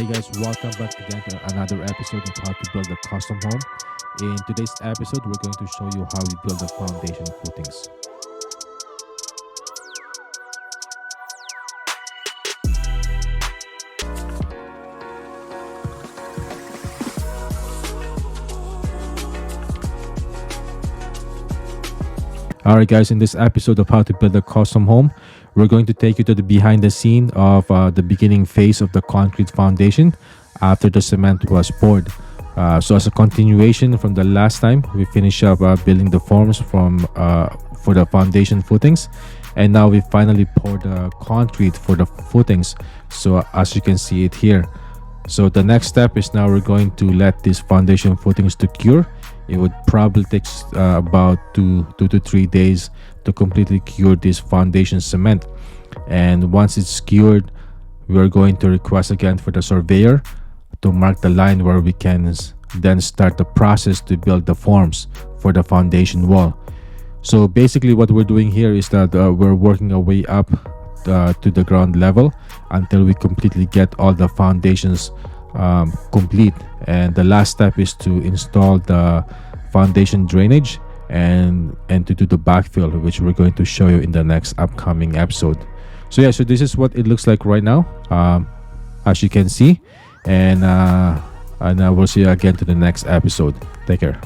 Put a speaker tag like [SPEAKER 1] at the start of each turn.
[SPEAKER 1] Hey guys, welcome back again to another episode of how to build a custom home. In today's episode, we're going to show you how we build the foundation footings. Alright guys, in this episode of how to build a custom home, we're going to take you to the behind the scene of the beginning phase of the concrete foundation after the cement was poured. So as a continuation from the last time, we finished up building the forms for the foundation footings, and now we finally poured the concrete for the footings. So as you can see it here. So the next step is now we're going to let these foundation footings to cure. It would probably take about two to 3 days to completely cure this foundation cement. And once it's cured, we're going to request again for the surveyor to mark the line where we can then start the process to build the forms for the foundation wall. So basically what we're doing here is that we're working our way up to the ground level until we completely get all the foundations complete. And the last step is to install the foundation drainage and to do the backfill, which we're going to show you in the next upcoming episode. So yeah, so this is what it looks like right now, as you can see, and we'll see you again to the next episode. Take care.